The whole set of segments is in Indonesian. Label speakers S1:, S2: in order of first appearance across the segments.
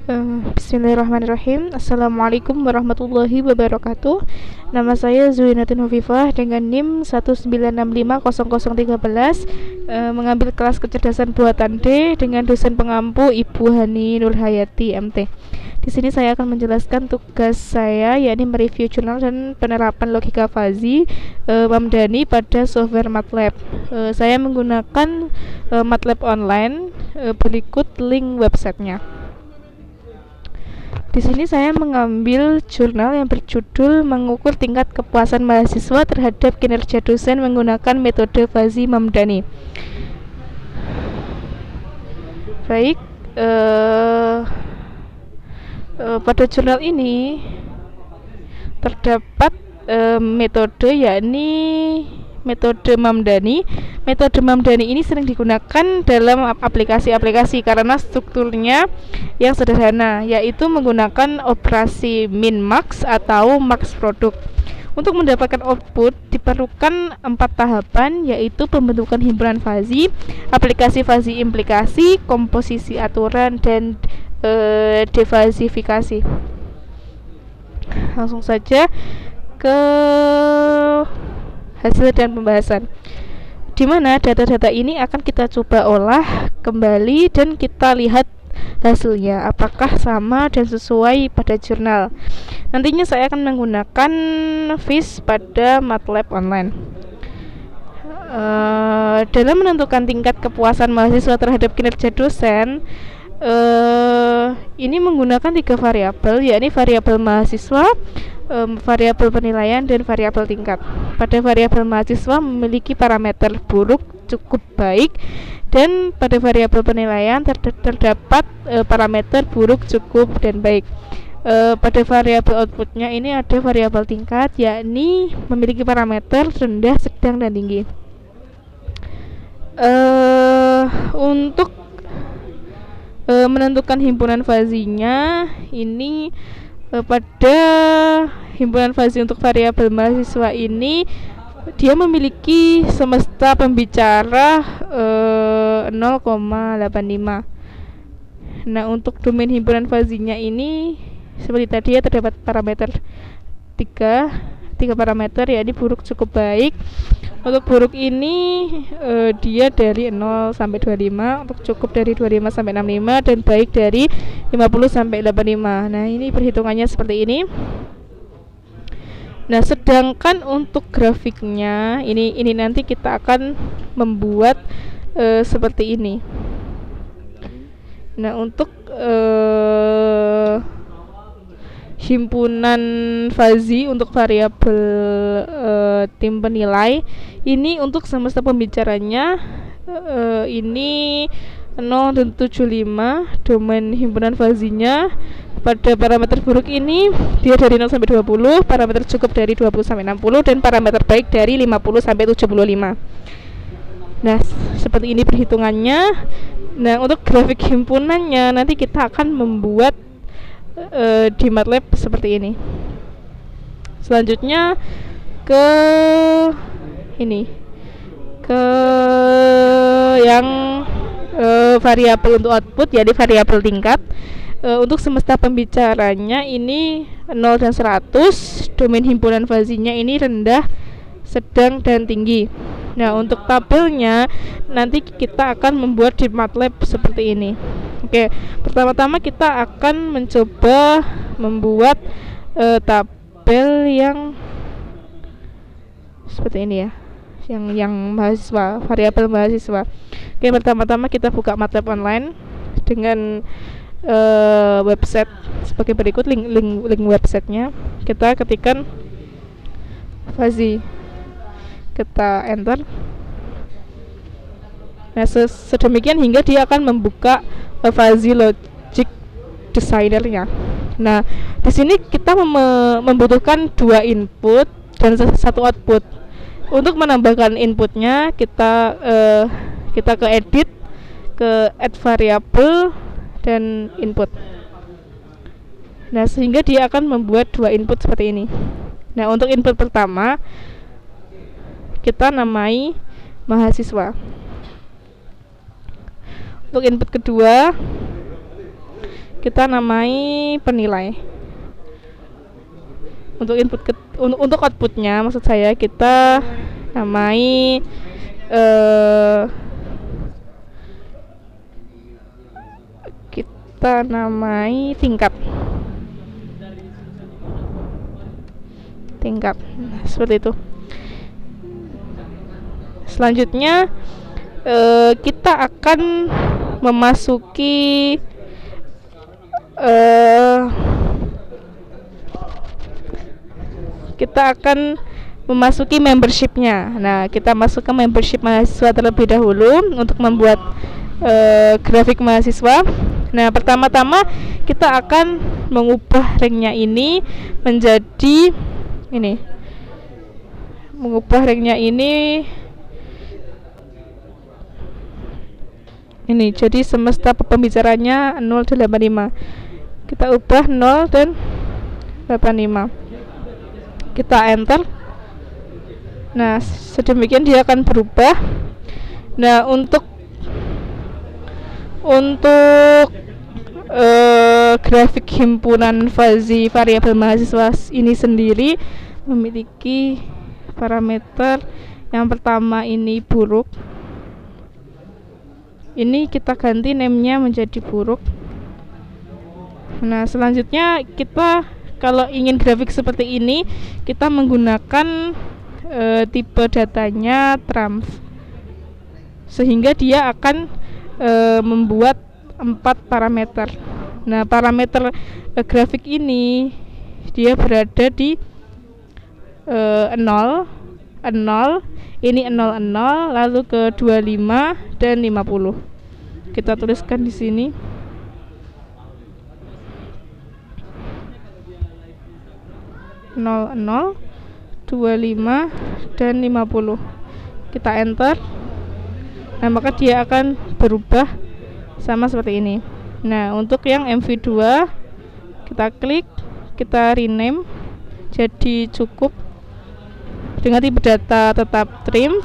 S1: Bismillahirrahmanirrahim. Assalamualaikum warahmatullahi wabarakatuh. Nama saya Zuinatin Hovifah dengan NIM 196500013, mengambil kelas kecerdasan buatan D dengan dosen pengampu Ibu Hani Nurhayati MT. Di sini saya akan menjelaskan tugas saya, yakni mereview jurnal dan penerapan logika fuzzy Mamdani pada software MATLAB. Saya menggunakan MATLAB online. Berikut link websitenya. Di sini saya mengambil jurnal yang berjudul Mengukur Tingkat Kepuasan Mahasiswa Terhadap Kinerja Dosen Menggunakan Metode Fuzzy Mamdani. Baik, pada jurnal ini terdapat metode, yakni metode Mamdani. Metode Mamdani ini sering digunakan dalam aplikasi-aplikasi karena strukturnya yang sederhana, yaitu menggunakan operasi min-max atau max produk. Untuk mendapatkan output diperlukan 4 tahapan, yaitu pembentukan himpunan fuzzy, aplikasi fuzzy implikasi, komposisi aturan, dan defuzzifikasi. Langsung saja ke hasil dan pembahasan, di mana data-data ini akan kita coba olah kembali dan kita lihat hasilnya apakah sama dan sesuai pada jurnal. Nantinya saya akan menggunakan FIS pada MATLAB online. Dalam menentukan tingkat kepuasan mahasiswa terhadap kinerja dosen, ini menggunakan 3 variabel, yakni variabel mahasiswa, variabel penilaian, dan variabel tingkat. Pada variabel mahasiswa memiliki parameter buruk, cukup, baik, dan pada variabel penilaian terdapat parameter buruk, cukup, dan baik. Pada variabel outputnya ini ada variabel tingkat, yakni memiliki parameter rendah, sedang, dan tinggi. Untuk menentukan himpunan fuzzy-nya ini, pada himpunan fuzzy untuk variabel mahasiswa ini dia memiliki semesta pembicara 0,85. Nah, untuk domain himpunan fuzzy-nya ini seperti tadi ya, terdapat parameter 3 parameter, yakni buruk, cukup, baik. Untuk buruk ini dia dari 0 sampai 25, untuk cukup dari 25 sampai 65, dan baik dari 50 sampai 85. Nah, ini perhitungannya seperti ini. Nah, sedangkan untuk grafiknya ini nanti kita akan membuat seperti ini. Nah, untuk himpunan fuzzy untuk variabel tim penilai ini, untuk semesta pembicaranya ini 0,75 domain himpunan fuzzy-nya. Pada parameter buruk ini dia dari 0 sampai 20, parameter cukup dari 20 sampai 60, dan parameter baik dari 50 sampai 75. Nah, seperti ini perhitungannya. Nah, untuk grafik himpunannya nanti kita akan membuat di MATLAB seperti ini. Selanjutnya ke ini, ke yang variabel untuk output, yaitu variabel tingkat. Untuk semesta pembicaranya ini 0 dan 100, domain himpunan fuzzy-nya ini rendah, sedang, dan tinggi. Nah, untuk tabelnya nanti kita akan membuat di MATLAB seperti ini. Oke, pertama-tama kita akan mencoba membuat tabel yang seperti ini ya, yang mahasiswa, variabel mahasiswa. Oke, pertama-tama kita buka MATLAB online dengan website sebagai berikut. Link websitenya kita ketikkan fuzzy, kita enter. Nah, sedemikian hingga dia akan membuka fuzzy logic designer-nya. Nah, di sini kita membutuhkan 2 input dan 1 output. Untuk menambahkan inputnya kita ke edit, ke add variable, dan input. Nah, sehingga dia akan membuat 2 input seperti ini. Nah, untuk input pertama kita namai mahasiswa. Untuk input kedua kita namai penilai. Untuk untuk outputnya maksud saya kita namai tingkat. Nah, seperti itu. Selanjutnya kita akan memasuki membershipnya. Nah, kita masuk ke membership mahasiswa terlebih dahulu untuk membuat grafik mahasiswa. Nah, pertama-tama kita akan mengubah ranknya ini menjadi ini. Jadi semesta pembicaranya 085. Kita ubah 0 dan 85. Kita enter. Nah, sedemikian dia akan berubah. Nah, untuk grafik himpunan fuzzy variabel mahasiswa ini sendiri memiliki parameter. Yang pertama ini buruk. Ini kita ganti name-nya menjadi buruk. Nah, selanjutnya kita kalau ingin grafik seperti ini, kita menggunakan tipe datanya trump, sehingga dia akan membuat 4 parameter. Nah, parameter grafik ini dia berada di 0, ini 00, lalu ke 25 dan 50. Kita tuliskan di sini. 00, 25 dan 50. Kita enter. Nah, maka dia akan berubah sama seperti ini. Nah, untuk yang MV2 kita klik, kita rename jadi cukup dengan tipe data tetap triumph,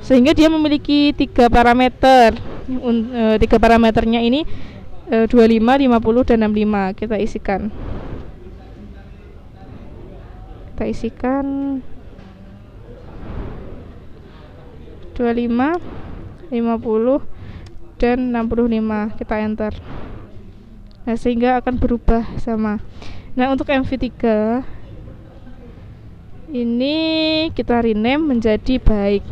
S1: sehingga dia memiliki 3 parameter. 3 parameternya ini 25, 50 dan 65. Kita isikan 25, 50 dan 65. Kita enter. Nah, sehingga akan berubah sama. Nah, untuk MV3 ini kita rename menjadi baik.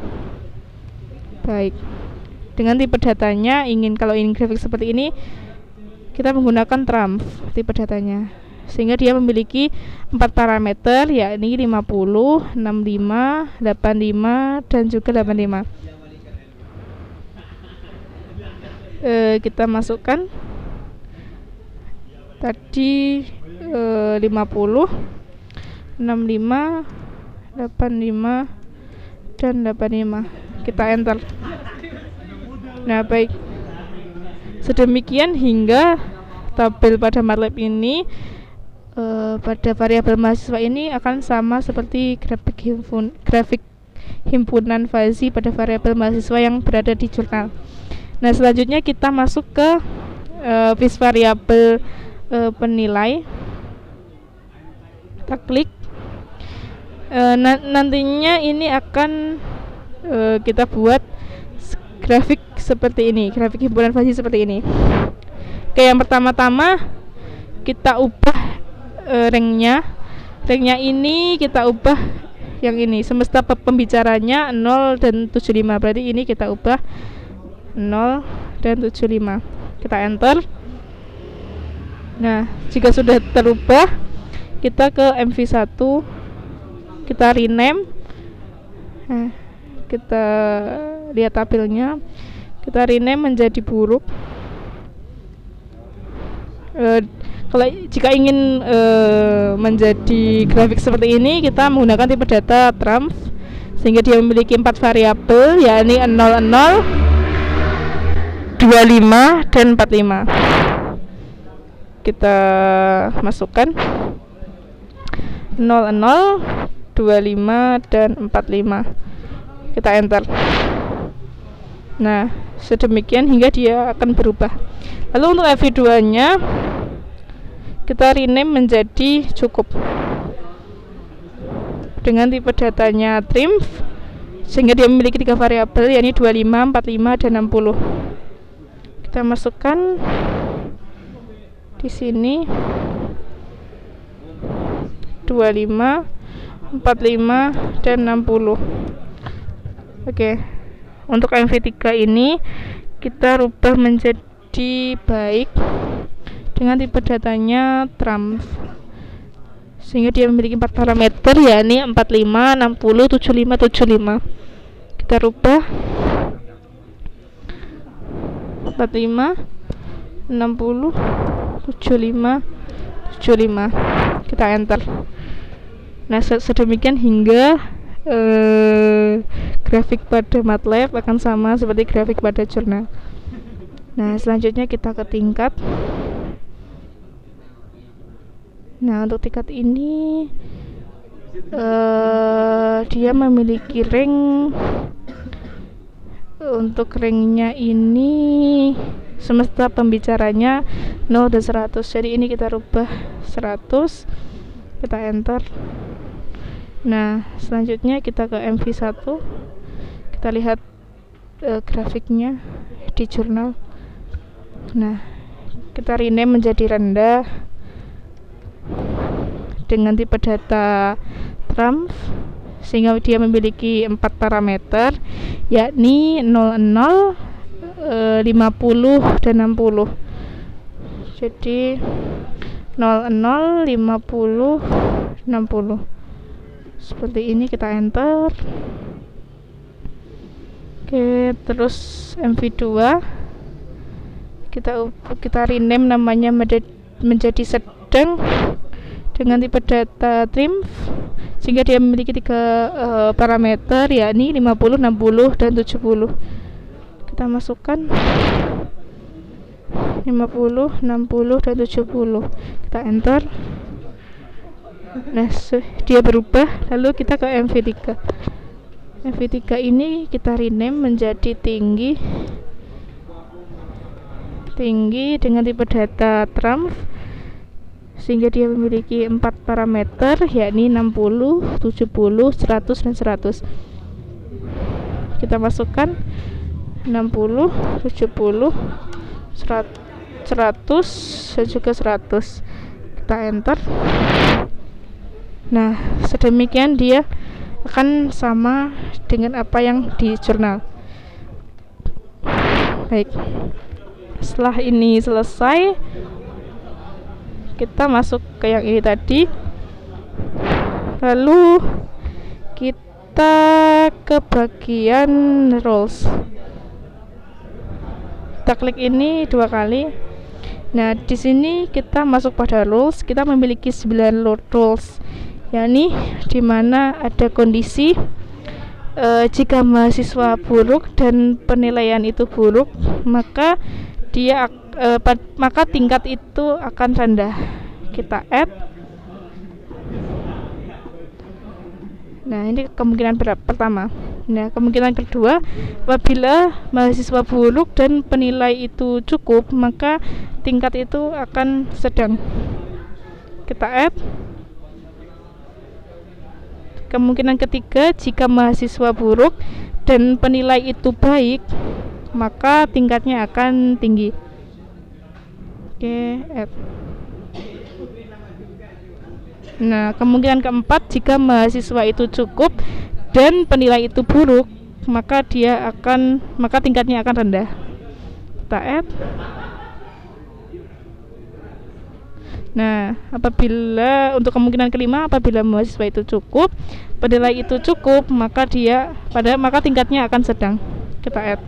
S1: Dengan tipe datanya kalau ingin grafik seperti ini, kita menggunakan trump tipe datanya, sehingga dia memiliki 4 parameter, yakni 50, 65, 85 dan juga 85. Kita masukkan tadi 50, 65, 85 dan 85. Kita enter. Nah, baik. Sedemikian hingga tabel pada MATLAB ini pada variabel mahasiswa ini akan sama seperti grafik himpunan fuzzy pada variabel mahasiswa yang berada di jurnal. Nah, selanjutnya kita masuk ke vis variabel penilai. Kita klik. Nantinya ini akan kita buat grafik seperti ini, grafik himpunan fuzzy seperti ini. Oke, yang pertama-tama kita ubah ranknya ini kita ubah yang ini, semesta pembicaranya 0 dan 75. Berarti ini kita ubah 0 dan 75. Kita enter. Nah, jika sudah terubah, kita ke MV1, kita rename. Nah, kita lihat tabelnya, kita rename menjadi buruk. Kalau jika ingin menjadi grafik seperti ini, kita menggunakan tipe data trump, sehingga dia memiliki 4 variabel, yakni 00, 25 dan 45. Kita masukkan 00, 25 dan 45. Kita enter. Nah, sedemikian hingga dia akan berubah. Lalu untuk MV2 nya kita rename menjadi cukup dengan tipe datanya triumph, sehingga dia memiliki 3 variabel, yakni 25, 45, dan 60. Kita masukkan di sini 25, 45, dan 60. Oke. Untuk MV3 ini kita rubah menjadi baik dengan tipe datanya Triumph, sehingga dia memiliki 4 parameter, yakni 45, 60, 75, 75. Kita rubah 45, 60, 75, 75. Kita enter. Nah, sedemikian hingga grafik pada MATLAB akan sama seperti grafik pada jurnal. Nah, selanjutnya kita ke tingkat. Nah, untuk tingkat ini dia memiliki rank. Untuk ranknya ini semesta pembicaranya 0 dan 100. Jadi ini kita rubah 100. Kita enter. Nah, selanjutnya kita ke MV1. Kita lihat grafiknya di jurnal. Nah, kita rename menjadi rendah dengan tipe data Triumph, sehingga dia memiliki 4 parameter, yakni 00, 50, dan 60. Jadi 00, 50, 60. Seperti ini, kita enter. Oke, terus MV2 kita rename namanya menjadi sedang dengan tipe data Triumph, sehingga dia memiliki 3 parameter, yakni 50, 60, dan 70. Kita masukkan 50, 60, dan 70. Kita enter. Nah, dia berubah. Lalu kita ke MV3. MV3 ini kita rename menjadi tinggi dengan tipe data Triumph, sehingga dia memiliki 4 parameter, yakni 60, 70, 100, dan 100. Kita masukkan 60, 70, 100, dan juga 100. Kita enter. Nah, sedemikian dia akan sama dengan apa yang di jurnal. Baik, setelah ini selesai, kita masuk ke yang ini tadi. Lalu kita ke bagian rules. Kita klik ini 2 kali. Nah, di sini kita masuk pada rules. Kita memiliki 9 rules, yakni di mana ada kondisi jika mahasiswa buruk dan penilaian itu buruk, maka maka tingkat itu akan rendah. Kita add. Nah, ini kemungkinan pertama. Nah, kemungkinan kedua, apabila mahasiswa buruk dan penilai itu cukup, maka tingkat itu akan sedang. Kita add. Kemungkinan ketiga, jika mahasiswa buruk dan penilai itu baik, maka tingkatnya akan tinggi. Oke, add. Nah, kemungkinan keempat, jika mahasiswa itu cukup dan penilai itu buruk, maka tingkatnya akan rendah. Kita add. Nah, untuk kemungkinan kelima, apabila mahasiswa itu cukup, penilai itu cukup, maka tingkatnya akan sedang. Kita add.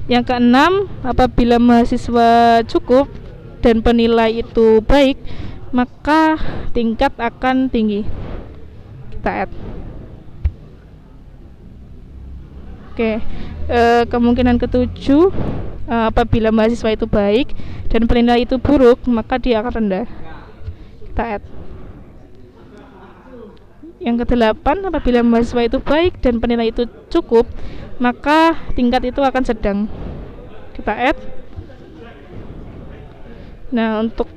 S1: Yang keenam, apabila mahasiswa cukup dan penilai itu baik, maka tingkat akan tinggi. Kita add. Oke, kemungkinan ketujuh, apabila mahasiswa itu baik dan penilai itu buruk, maka dia akan rendah. Kita add. Yang kedelapan, apabila mahasiswa itu baik dan penilai itu cukup, maka tingkat itu akan sedang. Kita add. Nah, untuk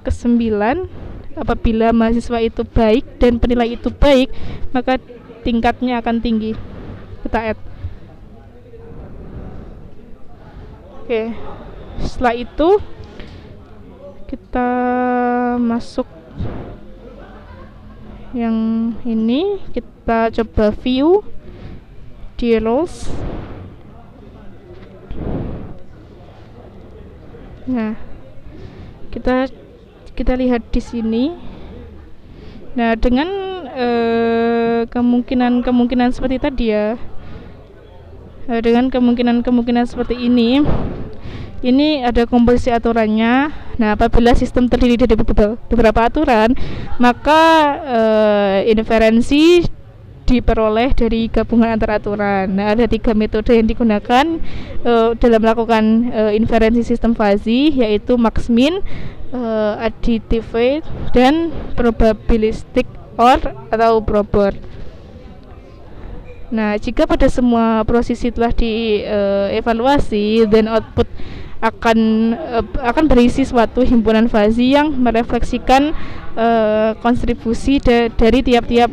S1: kesembilan, apabila mahasiswa itu baik dan penilai itu baik, maka tingkatnya akan tinggi. Kita add. Oke. Setelah itu kita masuk yang ini, kita coba view di roles. Nah, kita lihat di sini. Nah, dengan kemungkinan seperti tadi ya, dengan kemungkinan seperti ini ada komposisi aturannya. Nah, apabila sistem terdiri dari beberapa aturan, maka inferensi diperoleh dari gabungan antar aturan. Nah, ada 3 metode yang digunakan dalam melakukan inferensi sistem fuzzy, yaitu max-min, additive weight, dan probabilistic OR atau probor. Nah, jika pada semua prosesi telah dievaluasi, then output akan berisi suatu himpunan fuzzy yang merefleksikan kontribusi dari tiap-tiap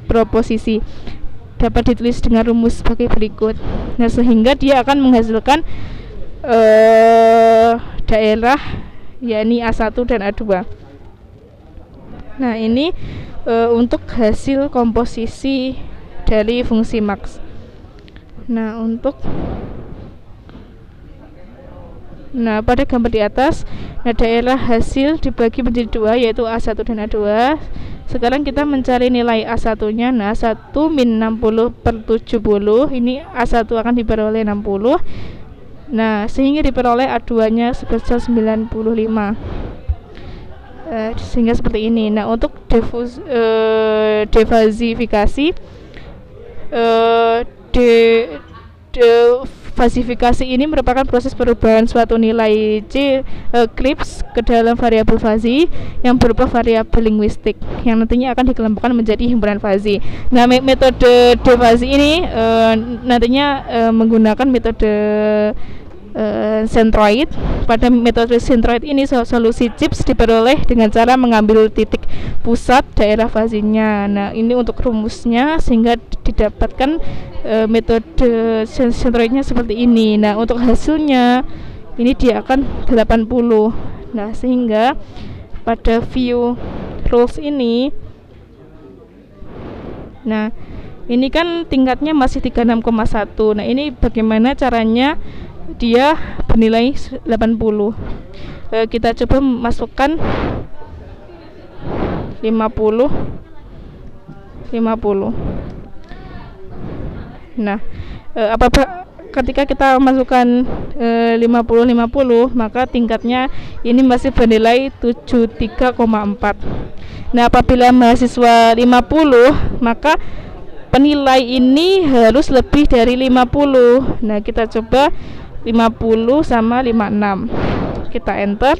S1: proposisi. Dapat ditulis dengan rumus sebagai berikut. Nah, sehingga dia akan menghasilkan daerah, yakni A1 dan A2. Nah, ini untuk hasil komposisi dari fungsi max. Nah, pada gambar di atas, daerah hasil dibagi menjadi 2, yaitu A1 dan A2. Sekarang kita mencari nilai A1-nya. Nah, 1 min 60 per 70. Ini A1 akan diperoleh 60. Nah, sehingga diperoleh A2-nya sebesar 95. Sehingga seperti ini. Nah, untuk defasifikasi, fuzzifikasi ini merupakan proses perubahan suatu nilai CLIPS ke dalam variabel fuzzy yang berupa variabel linguistik yang nantinya akan dikelompokkan menjadi himpunan fuzzy. Nah, metode defuzzy ini nantinya menggunakan metode centroid. Pada metode centroid ini solusi CHIPS diperoleh dengan cara mengambil titik pusat daerah fuzzy-nya. Nah, ini untuk rumusnya, sehingga didapatkan metode centroidnya seperti ini. Nah, untuk hasilnya ini dia akan 80. Nah, sehingga pada view rules ini, nah ini kan tingkatnya masih 36,1. Nah, ini bagaimana caranya dia bernilai 80. Kita coba masukkan 50. Nah, ketika kita masukkan 50, maka tingkatnya ini masih bernilai 73,4. Nah, apabila mahasiswa 50, maka penilai ini harus lebih dari 50. Nah, kita coba 50 sama 56. Kita enter.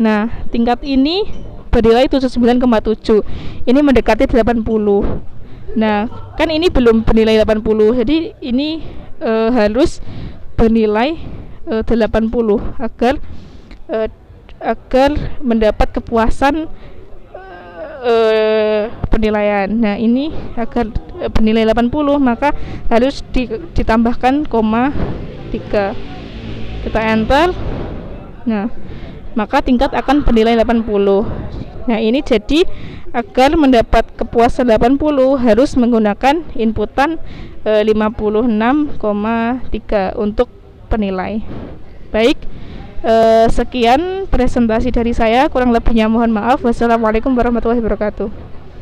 S1: Nah, tingkat ini bernilai 79,7. Ini mendekati 80. Nah, kan ini belum bernilai 80. Jadi ini harus bernilai 80 agar mendapat kepuasan penilaian. Nah, ini agar bernilai 80, maka harus ditambahkan 3. Kita enter. Nah, maka tingkat akan bernilai 80. Nah, ini jadi agar mendapat kepuasan 80 harus menggunakan inputan 56,3 untuk penilai. Baik, sekian presentasi dari saya, kurang lebihnya mohon maaf. Wassalamualaikum warahmatullahi wabarakatuh.